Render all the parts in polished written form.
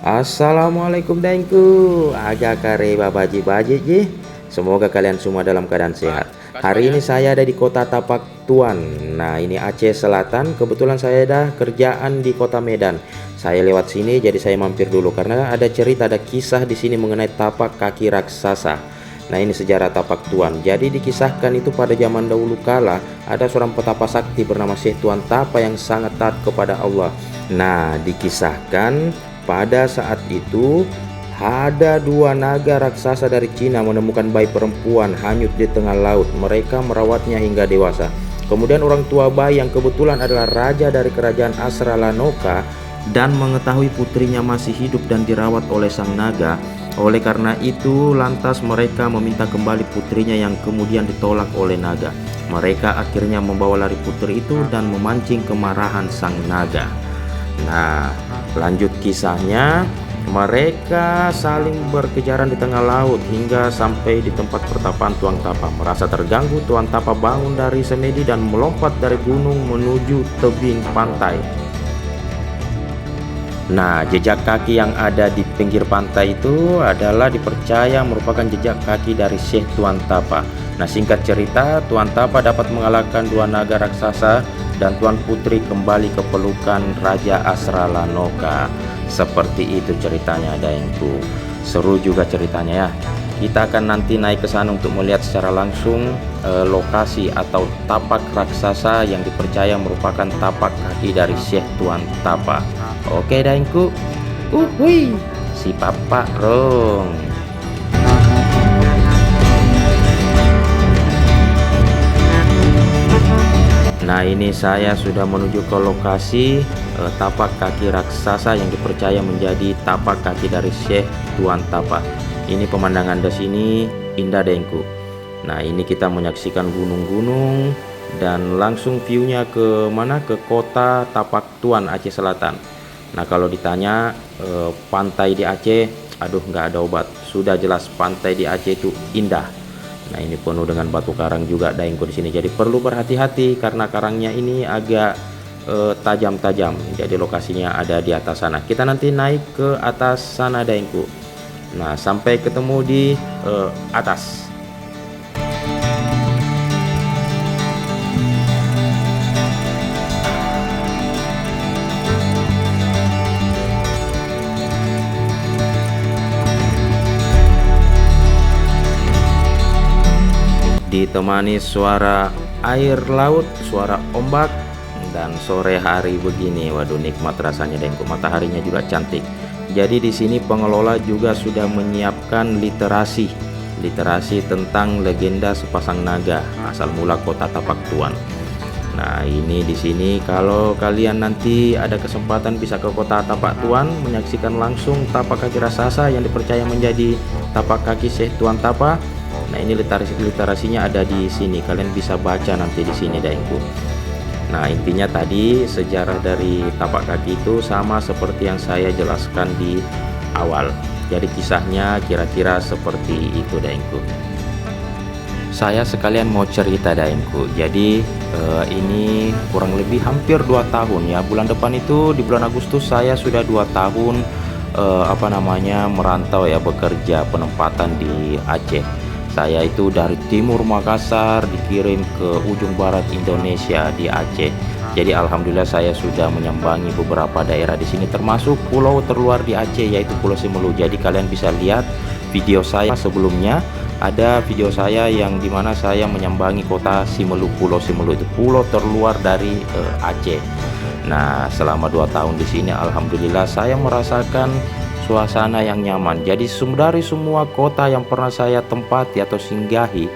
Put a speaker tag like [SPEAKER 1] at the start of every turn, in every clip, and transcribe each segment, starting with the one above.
[SPEAKER 1] Assalamualaikum daengku, agak kare babaji-baji ji. Semoga kalian semua dalam keadaan sehat. Hari ini saya ada di kota Tapak Tuan. Nah, ini Aceh Selatan. Kebetulan saya ada kerjaan di kota Medan. Saya lewat sini, jadi saya mampir dulu karena ada cerita, ada kisah di sini mengenai tapak kaki raksasa. Nah, ini sejarah Tapak Tuan. Jadi dikisahkan itu pada zaman dahulu kala ada seorang petapa sakti bernama Syekh Tuan Tapa yang sangat taat kepada Allah. Nah, dikisahkan pada saat itu ada dua naga raksasa dari Cina menemukan bayi perempuan hanyut di tengah laut. Mereka merawatnya hingga dewasa. Kemudian orang tua bayi yang kebetulan adalah raja dari kerajaan Asralanoka dan mengetahui putrinya masih hidup dan dirawat oleh sang naga. Oleh karena itu lantas mereka meminta kembali putrinya yang kemudian ditolak oleh naga. Mereka akhirnya membawa lari putri itu dan memancing kemarahan sang naga. Nah, lanjut kisahnya, mereka saling berkejaran di tengah laut hingga sampai di tempat pertapaan Tuan Tapa. Merasa terganggu, Tuan Tapa bangun dari semedi dan melompat dari gunung menuju tebing pantai. Nah, jejak kaki yang ada di pinggir pantai itu adalah dipercaya merupakan jejak kaki dari Syekh Tuan Tapa. Nah, singkat cerita, Tuan Tapa dapat mengalahkan dua naga raksasa dan Tuan Putri kembali ke pelukan Raja Asralanoka. Seperti itu ceritanya daengku. Seru juga ceritanya ya. Kita akan nanti naik ke sana untuk melihat secara langsung lokasi atau tapak raksasa yang dipercaya merupakan tapak kaki dari Syekh Tuan Tapa. Oke daengku. Hui, si papa rong. Nah, ini saya sudah menuju ke lokasi tapak kaki raksasa yang dipercaya menjadi tapak kaki dari Syekh Tuan Tapa. Ini pemandangan dari sini indah daengku. Nah, ini kita menyaksikan gunung-gunung dan langsung view-nya ke mana? Ke kota Tapak Tuan, Aceh Selatan. Nah, kalau ditanya pantai di Aceh, aduh nggak ada obat. Sudah jelas pantai di Aceh itu indah. Nah, ini penuh dengan batu karang juga daengku di sini. Jadi perlu berhati-hati karena karangnya ini agak tajam-tajam. Jadi lokasinya ada di atas sana. Kita nanti naik ke atas sana daengku. Nah, sampai ketemu di atas. Ditemani suara air laut, suara ombak, dan sore hari begini, waduh nikmat rasanya daengku. Mataharinya juga cantik. Jadi di sini pengelola juga sudah menyiapkan literasi tentang legenda sepasang naga asal mula kota Tapak Tuan. Nah, ini di sini kalau kalian nanti ada kesempatan bisa ke kota Tapak Tuan menyaksikan langsung tapak kaki raksasa yang dipercaya menjadi tapak kaki Syekh Tuan Tapa. Nah, ini literasinya ada di sini. Kalian bisa baca nanti di sini daengku. Nah, intinya tadi sejarah dari tapak kaki itu sama seperti yang saya jelaskan di awal. Jadi kisahnya kira-kira seperti itu daengku. Saya sekalian mau cerita daengku. Jadi ini kurang lebih hampir 2 tahun ya. Bulan depan itu di bulan Agustus saya sudah 2 tahun merantau ya, bekerja penempatan di Aceh. Saya itu dari timur Makassar dikirim ke ujung barat Indonesia di Aceh. Jadi alhamdulillah saya sudah menyambangi beberapa daerah di sini termasuk pulau terluar di Aceh yaitu Pulau Simelu. Jadi kalian bisa lihat video saya sebelumnya, ada video saya yang dimana saya menyambangi kota Simelu, Pulau Simelu itu pulau terluar dari Aceh. Nah, selama 2 tahun di sini alhamdulillah saya merasakan suasana yang nyaman. Jadi dari semua kota yang pernah saya tempati atau singgahi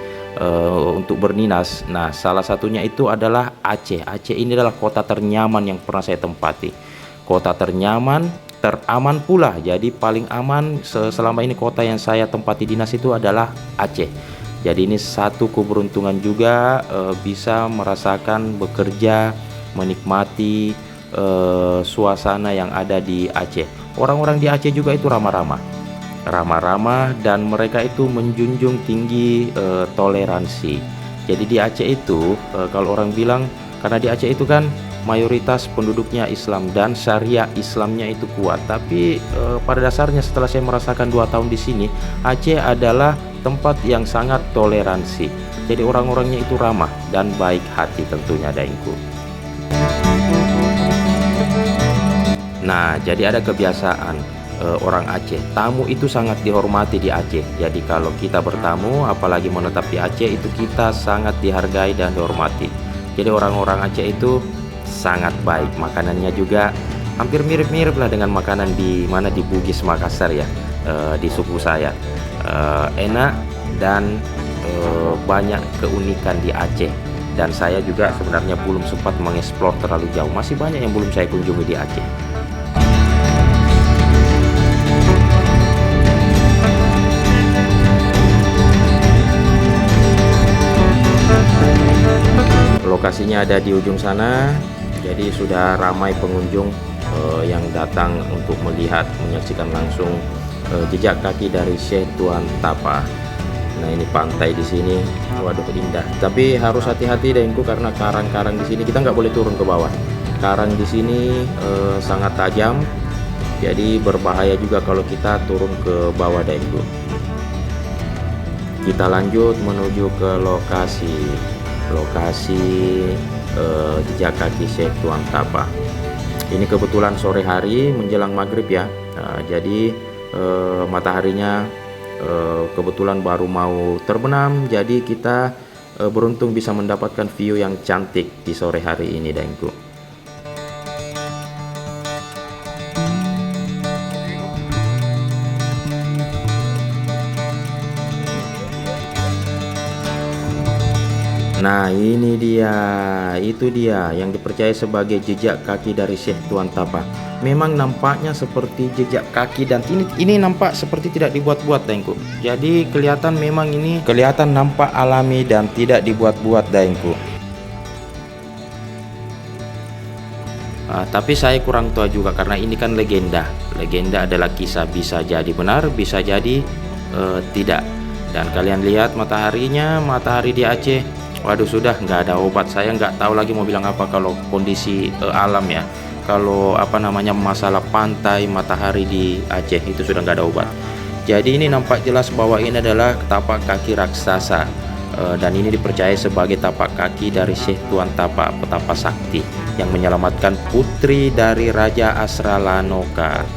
[SPEAKER 1] untuk berdinas, nah salah satunya itu adalah Aceh. Aceh ini adalah kota ternyaman yang pernah saya tempati. Kota ternyaman, teraman pula. Jadi paling aman selama ini kota yang saya tempati dinas itu adalah Aceh. Jadi ini satu keberuntungan juga bisa merasakan bekerja, menikmati suasana yang ada di Aceh. Orang-orang di Aceh juga itu ramah-ramah dan mereka itu menjunjung tinggi toleransi. Jadi di Aceh itu kalau orang bilang, karena di Aceh itu kan mayoritas penduduknya Islam dan syariah Islamnya itu kuat. Tapi pada dasarnya setelah saya merasakan 2 tahun di sini, Aceh adalah tempat yang sangat toleransi. Jadi orang-orangnya itu ramah dan baik hati tentunya daengku. Nah, jadi ada kebiasaan orang Aceh, tamu itu sangat dihormati di Aceh. Jadi kalau kita bertamu, apalagi menetap di Aceh, itu kita sangat dihargai dan dihormati. Jadi orang-orang Aceh itu sangat baik. Makanannya juga hampir mirip-mirip lah dengan makanan di mana di Bugis Makassar ya, di suku saya. Enak dan banyak keunikan di Aceh. Dan saya juga sebenarnya belum sempat mengeksplor terlalu jauh. Masih banyak yang belum saya kunjungi di Aceh. Lokasinya ada di ujung sana, jadi sudah ramai pengunjung yang datang untuk melihat, menyaksikan langsung jejak kaki dari Syekh Tuan Tapa. Nah, ini pantai di sini, waduh indah. Tapi harus hati-hati daengku karena karang-karang di sini kita nggak boleh turun ke bawah. Karang di sini sangat tajam, jadi berbahaya juga kalau kita turun ke bawah daengku. Kita lanjut menuju ke lokasi jejak kaki Syekh Tuan Tapa. Ini kebetulan sore hari menjelang maghrib ya. Jadi mataharinya kebetulan baru mau terbenam. Jadi kita beruntung bisa mendapatkan view yang cantik di sore hari ini daengku. Nah, ini dia, itu dia yang dipercaya sebagai jejak kaki dari Syekh Tuan Tapa. Memang nampaknya seperti jejak kaki dan ini nampak seperti tidak dibuat-buat daengku. Jadi kelihatan memang ini kelihatan nampak alami dan tidak dibuat-buat daengku. Tapi saya kurang tahu juga karena ini kan legenda. Legenda adalah kisah, bisa jadi benar, bisa jadi tidak. Dan kalian lihat mataharinya, matahari di Aceh. Waduh, sudah nggak ada obat. Saya nggak tahu lagi mau bilang apa kalau kondisi alam ya. Kalau apa namanya masalah pantai, matahari di Aceh itu sudah nggak ada obat. Jadi ini nampak jelas bahwa ini adalah tapak kaki raksasa. Dan ini dipercaya sebagai tapak kaki dari Syekh Tuan Tapa, petapa sakti yang menyelamatkan putri dari Raja Asralanoka.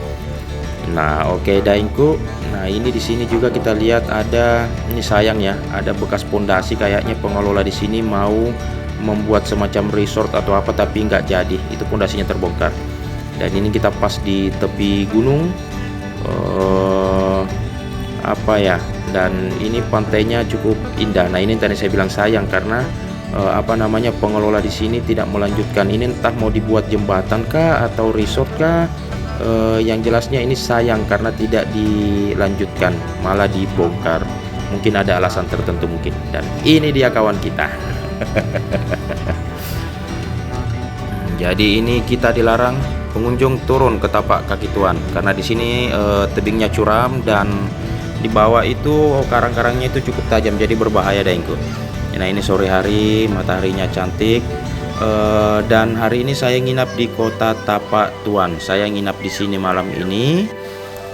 [SPEAKER 1] Nah, oke daengku. Nah, ini di sini juga kita lihat ada, ini sayang ya, ada bekas pondasi. Kayaknya pengelola di sini mau membuat semacam resort atau apa, tapi nggak jadi. Itu pondasinya terbongkar. Dan ini kita pas di tepi gunung, apa ya? Dan ini pantainya cukup indah. Nah, ini tadi saya bilang sayang karena apa namanya pengelola di sini tidak melanjutkan ini, entah mau dibuat jembatan kah atau resort kah. Yang jelasnya ini sayang karena tidak dilanjutkan, malah dibongkar. Mungkin ada alasan tertentu mungkin. Dan ini dia kawan kita. Jadi ini kita dilarang pengunjung turun ke tapak kaki Tuan karena di sini tebingnya curam dan di bawah itu karang-karangnya itu cukup tajam, jadi berbahaya daengku. Nah, ini sore hari, mataharinya cantik. Dan hari ini saya nginap di kota Tapak Tuan. Saya nginap di sini malam ini,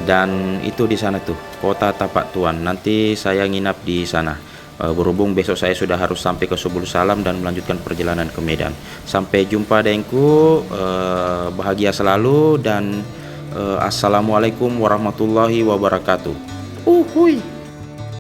[SPEAKER 1] dan itu di sana tuh kota Tapak Tuan. Nanti saya nginap di sana. Berhubung besok saya sudah harus sampai ke Subul Salam dan melanjutkan perjalanan ke Medan. Sampai jumpa daengku, bahagia selalu dan assalamualaikum warahmatullahi wabarakatuh. Uhuy.